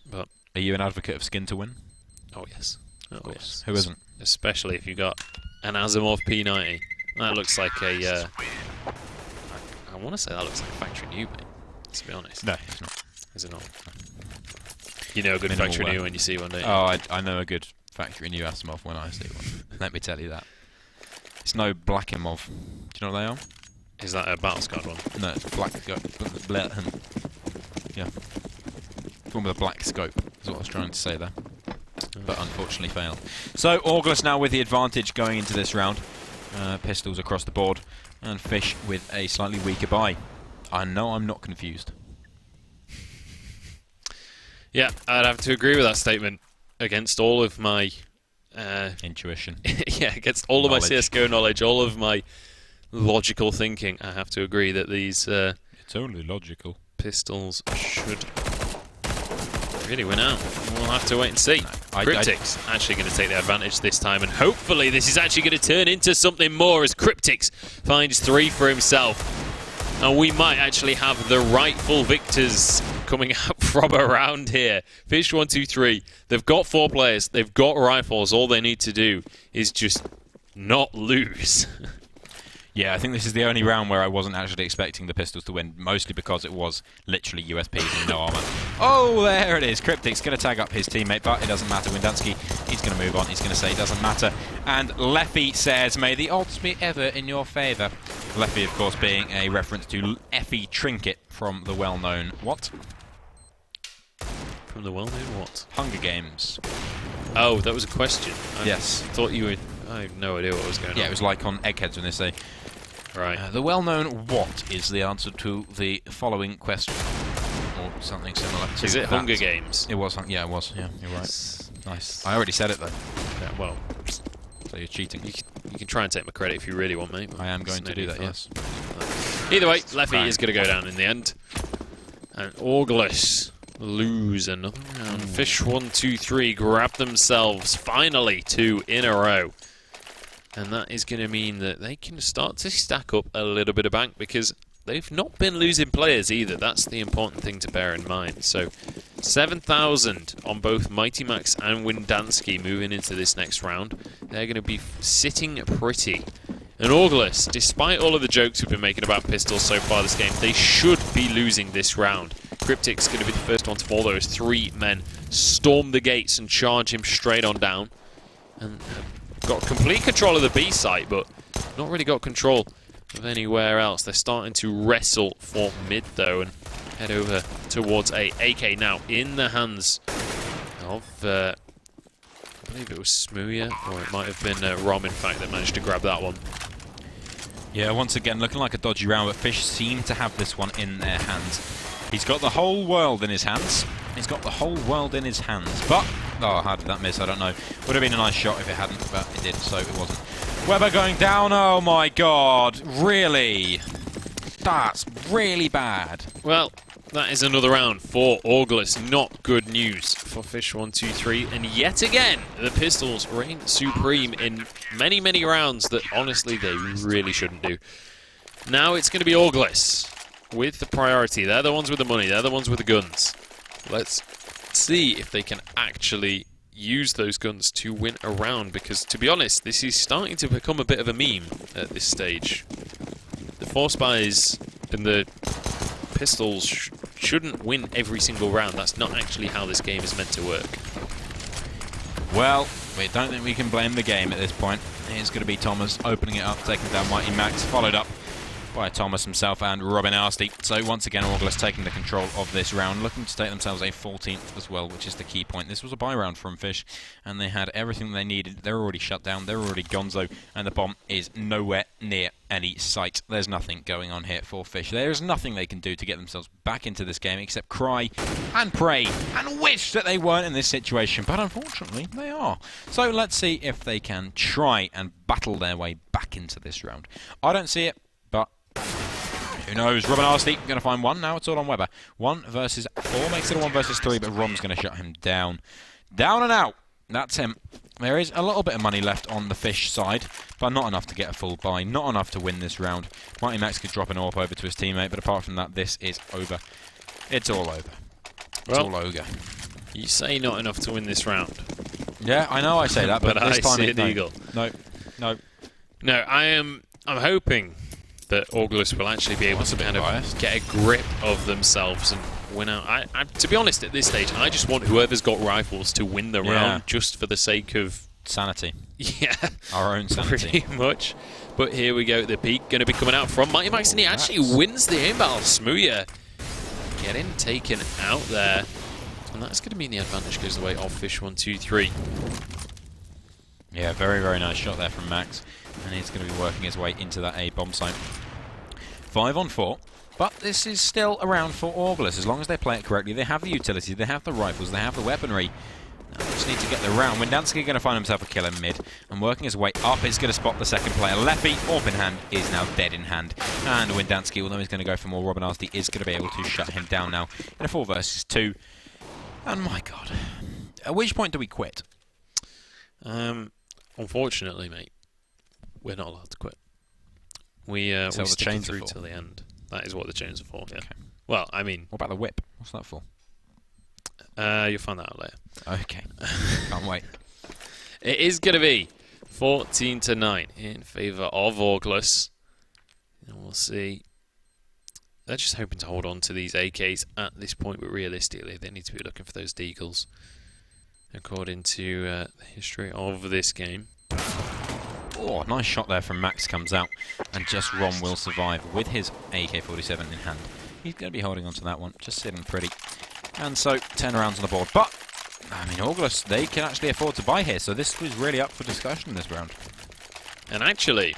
But are you an advocate of skin to win? Oh yes, of course. Yes. Who isn't? Especially if you got an Asimov P90. That looks like a. I want to say that looks like a factory new, mate. To be honest. No, it's not. Is it not? You know a good minimal factory wear. new when you see one, don't you? Oh, I know a good factory new Asimov when I see one. Let me tell you that. It's no Black Imov. Do you know what they are? Is that a battle scarred one? No, it's black. Yeah. One with a black scope is what I was trying to say there. But unfortunately failed. So ORGLess now with the advantage going into this round. Pistols across the board, and Fish with a slightly weaker buy. I know I'm not confused. Yeah, I'd have to agree with that statement against all of my Intuition. yeah, against all of my Knowledge. CSGO knowledge, all of my logical thinking. I have to agree that these It's only logical. pistols should really win out. We'll have to wait and see. Cryptic's actually going to take the advantage this time, and hopefully this is actually going to turn into something more as Cryptic's finds 3 for himself. And we might actually have the rightful victors coming out from around here. Fish123, they've got 4 players, they've got rifles, all they need to do is just not lose. Yeah, I think this is the only round where I wasn't actually expecting the Pistols to win, mostly because it was literally USPs and no armor. Oh, there it is. Cryptic's going to tag up his teammate, but it doesn't matter. Windansky, he's going to move on. He's going to say it doesn't matter. And Leffy says, may the odds be ever in your favour. Leffy, of course, being a reference to Effie Trinket from the well-known what? From the well-known what? Hunger Games. Oh, that was a question. Yes. Thought you were... I have no idea what was going on. Yeah, it was like on Eggheads when they say, Right. the well-known what is the answer to the following question? Or something similar to Is it that. Hunger Games? It was, yeah, it was. Yeah, you're right. Nice. I already said it, though. Yeah, well, So you're cheating. you can try and take my credit if you really want, mate. I am going to do that, yes. Either way, Leffy Fine. is going to go down in the end. And ORGLess lose another round. Fish123 grab themselves finally 2 in a row. And that is going to mean that they can start to stack up a little bit of bank, because they've not been losing players either. That's the important thing to bear in mind. So 7,000 on both Mighty Max and Windansky moving into this next round. They're going to be sitting pretty. And ORGLess, despite all of the jokes we've been making about pistols so far this game, they should be losing this round. Cryptic's going to be the first one to fall. Those 3 men storm the gates and charge him straight on down. And got complete control of the B site, but not really got control of anywhere else. They're starting to wrestle for mid, though, and head over towards a AK now in the hands of, I believe it was Smooya, or it might have been Rom, in fact, that managed to grab that one. Yeah, once again, looking like a dodgy round, but Fish seem to have this one in their hands. He's got the whole world in his hands. He's got the whole world in his hands. But, oh, how did that miss? I don't know. Would have been a nice shot if it hadn't, but it did, so it wasn't. Weber going down. Oh, my God. Really? That's really bad. Well, that is another round for ORGLess. Not good news for Fish123. And yet again, the Pistols reign supreme in many, many rounds that, honestly, they really shouldn't do. Now it's going to be ORGLess with the priority. They're the ones with the money. They're the ones with the guns. Let's see if they can actually use those guns to win a round, because, to be honest, this is starting to become a bit of a meme at this stage. The 4 spies and the pistols shouldn't win every single round. That's not actually how this game is meant to work. Well, we don't think we can blame the game at this point. It's going to be Thomas opening it up, taking down Mighty Max, followed up by Thomas himself and Robin Arsty. So once again, ORGLess taking the control of this round, looking to take themselves a 14th as well, which is the key point. This was a buy round from Fish, and they had everything they needed. They're already shut down, they're already gonzo, and the bomb is nowhere near any sight. There's nothing going on here for Fish. There is nothing they can do to get themselves back into this game except cry and pray and wish that they weren't in this situation, but unfortunately they are. So let's see if they can try and battle their way back into this round. I don't see it, but who knows? Robin Arsty going to find one. Now it's all on Weber. 1 versus 4 makes it a 1 versus 3, but Rom's going to shut him down. Down and out. That's him. There is a little bit of money left on the Fish side, but not enough to get a full buy. Not enough to win this round. Mighty Max could drop an AWP over to his teammate, but apart from that, this is over. It's all over. It's all ogre. You say not enough to win this round. Yeah, I know I say that, but this I time see it's an eagle. No. No, I'm hoping that ORGLess will actually be able to kind of get a grip of themselves and win out. To be honest, at this stage, I just want whoever's got rifles to win the round, just for the sake of sanity. Yeah, our own sanity. Pretty much. But here we go. The peak going to be coming out from Mighty Max, and he actually wins the aim battle. Smooya getting taken out there, and that's going to mean the advantage goes the way of Fish123. Yeah, very, very nice shot there from Max, and he's going to be working his way into that A bomb site. 5 on 4. But this is still a round for ORGLess. As long as they play it correctly, they have the utility, they have the rifles, they have the weaponry. Now they just need to get the round. Windansky going to find himself a kill in mid, and working his way up, is going to spot the second player. Leffy, AWP in hand, is now dead in hand. And Windansky, although he's going to go for more, Robin Nasty is going to be able to shut him down now in a 4 versus 2. And my god, at which point do we quit? Unfortunately, mate, we're not allowed to quit. We stick it through till the end. That is what the chains are for, yeah. Okay. Well, I mean... What about the whip? What's that for? You'll find that out later. Okay. Can't wait. It is going to be 14-9 in favour of ORGLess. And we'll see. They're just hoping to hold on to these AKs at this point, but realistically, they need to be looking for those deagles, according to the history of this game. Oh, nice shot there from Max comes out, and just Rom will survive with his AK-47 in hand. He's going to be holding on to that one, just sitting pretty. And so, 10 rounds on the board. But, I mean, ORGLess, they can actually afford to buy here, so this was really up for discussion in this round. And actually,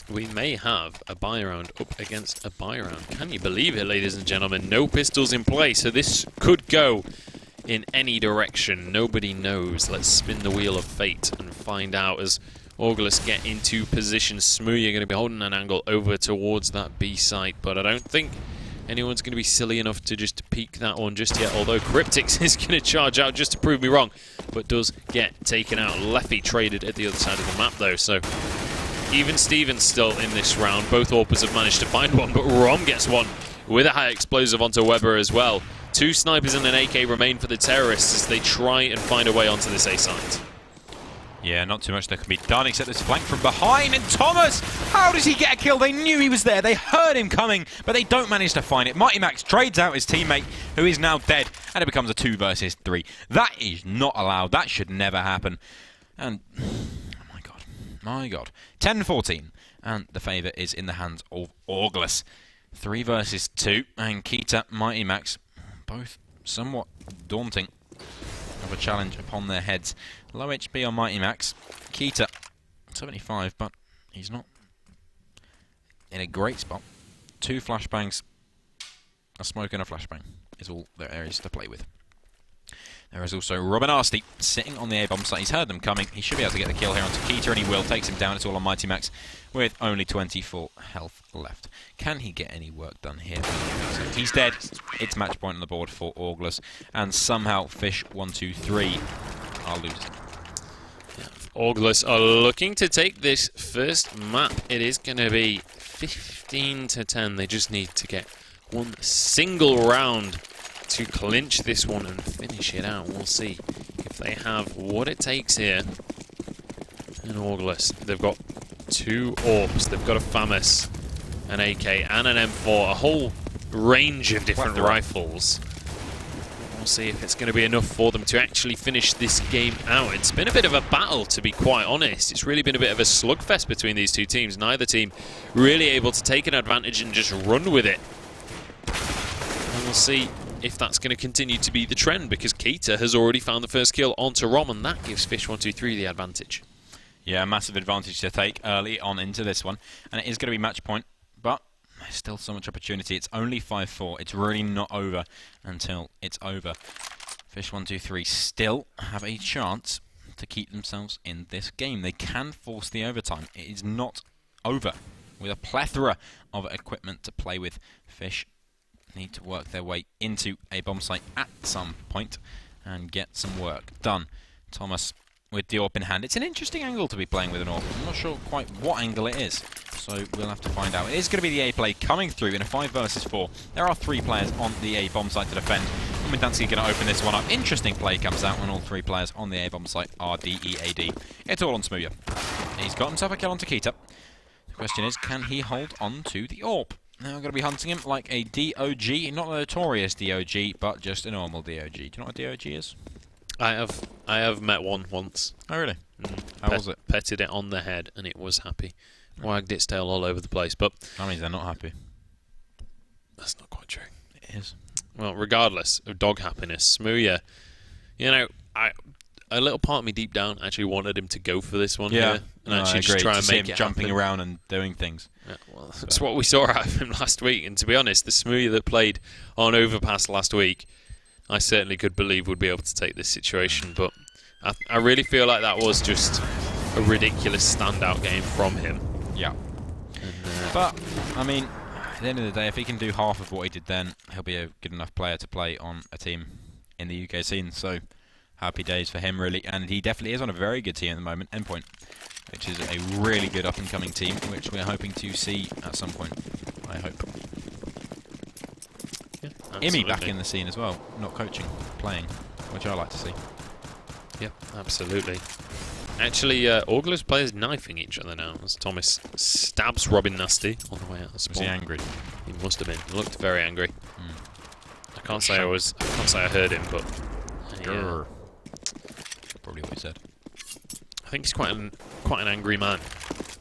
we may have a buy round up against a buy round. Can you believe it, ladies and gentlemen? No pistols in play, so this could go in any direction. Nobody knows. Let's spin the wheel of fate and find out as ORGLess get into position. Smooya going to be holding an angle over towards that B site, but I don't think anyone's going to be silly enough to just peek that one just yet, although Cryptix is going to charge out just to prove me wrong, but does get taken out. Leffy traded at the other side of the map, though, so even Steven's still in this round. Both AWPers have managed to find one, but Rom gets one with a high explosive onto Weber as well. 2 snipers and an AK remain for the terrorists as they try and find a way onto this A site. Yeah, not too much that can be done except this flank from behind. And Thomas, how does he get a kill? They knew he was there. They heard him coming, but they don't manage to find it. Mighty Max trades out his teammate, who is now dead, and it becomes a 2 versus 3. That is not allowed. That should never happen. And, oh my god. My god. 10-14, and the favour is in the hands of ORGLess. 3 versus 2, and Kita, Mighty Max, both somewhat daunting of a challenge upon their heads. Low HP on Mighty Max. Kita, 75, but he's not in a great spot. 2 flashbangs, a smoke and a flashbang is all there is to play with. There is also Robin Nasty sitting on the A-bomb site. He's heard them coming. He should be able to get the kill here onto Kita, and he will. Takes him down. It's all on Mighty Max with only 24 health left. Can he get any work done here? He's dead. It's match point on the board for ORGLess, and somehow Fish123 are losing. ORGLess are looking to take this first map. It is going to be 15-10. They just need to get one single round to clinch this one and finish it out. We'll see if they have what it takes here. And ORGLess, they've got 2 AWPs, they've got a FAMAS, an AK, and an M4, a whole range of different rifles. We'll see if it's going to be enough for them to actually finish this game out. It's been a bit of a battle, to be quite honest. It's really been a bit of a slugfest between these 2 teams. Neither team really able to take an advantage and just run with it. And we'll see if that's going to continue to be the trend, because Kita has already found the first kill onto Rom, and that gives Fish123 the advantage. Yeah, massive advantage to take early on into this one, and it is going to be match point, but there's still so much opportunity. It's only 5-4. It's really not over until it's over. Fish123 still have a chance to keep themselves in this game. They can force the overtime. It is not over. With a plethora of equipment to play with, Fish need to work their way into a bomb site at some point and get some work done. Thomas with the AWP in hand. It's an interesting angle to be playing with an AWP. I'm not sure quite what angle it is, so we'll have to find out. It is going to be the A play coming through in a 5 versus 4. There are 3 players on the A bomb site to defend. And Windansky going to open this one up. Interesting play comes out when all 3 players on the A bomb site are DEAD. It's all on Smooya. He's got himself a kill onto Kita. The question is, can he hold on to the AWP? Now I'm going to be hunting him like a DOG, not a notorious DOG, but just a normal DOG. Do you know what a DOG is? I have met one once. Oh really? How was it? Petted it on the head and it was happy. Wagged its tail all over the place, but That means they're not happy. that's not quite true. It is. Well, regardless of dog happiness, Smooya, you know, a little part of me deep down actually wanted him to go for this one here, and actually just try and make it jumping happen. around and doing things. Yeah, well, that's what we saw out of him last week, and to be honest, the Smooya that played on Overpass last week, I certainly could believe would be able to take this situation, but I really feel like that was just a ridiculous standout game from him. Yeah. And, but, I mean, at the end of the day, if he can do half of what he did then, he'll be a good enough player to play on a team in the UK scene, so happy days for him, really. And he definitely is on a very good team at the moment, Endpoint, which is a really good up-and-coming team, which we're hoping to see at some point, I hope. yeah, Imi back in the scene as well, not coaching, playing, which I like to see. Yep, absolutely. Actually, ORGLess players knifing each other now as Thomas stabs Robin Nasty on the way out of spawn. Was he angry? He must have been. He looked very angry. I can't say I heard him, but Grrr. Probably what he said. I think he's quite an angry man.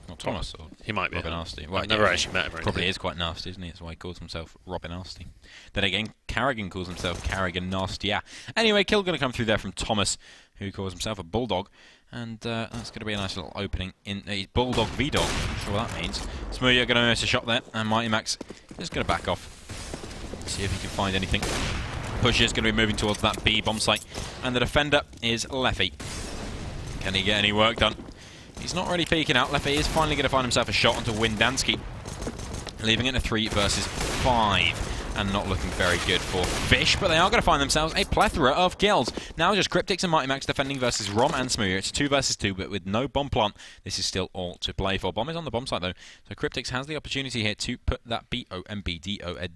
Not Thomas, or He might be. Robin Nasty. Well, I've never actually met him. Or probably anything. is quite nasty, isn't he? That's why he calls himself Robin Nasty. Then again, Carrigan calls himself Carrigan Nasty. Yeah. Anyway, kill going to come through there from Thomas, who calls himself a Bulldog. And that's going to be a nice little opening in a Bulldog V-Dog. I'm not sure what that means. Smooya going to miss a shot there, and Mighty Max is going to back off. See if he can find anything. Push is going to be moving towards that B bomb site. And the defender is Leffy. Can he get any work done? He's not really peeking out. Leffy is finally going to find himself a shot onto Windansky, leaving it a 3 versus 5. And not looking very good for Fish, but they are going to find themselves a plethora of kills. Now just Cryptix and Mighty Max defending versus Rom and Smooya. It's 2 versus 2, but with no bomb plant, this is still all to play for. Bomb is on the bomb site, though, so Cryptix has the opportunity here to put that BOMBDOWN.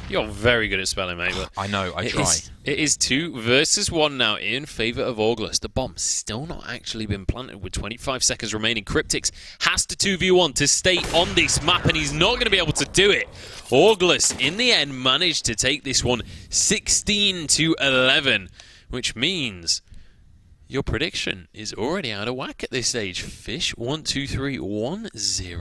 You're very good at spelling, mate. But I know, I try. It is 2 versus 1 now in favour of ORGLess. The bomb's still not actually been planted with 25 seconds remaining. Cryptix has to 2v1 to stay on this map, and he's not going to be able to do it. ORGLess, in the end, managed to take this one 16-11, which means your prediction is already out of whack at this stage. Fish123 1-0.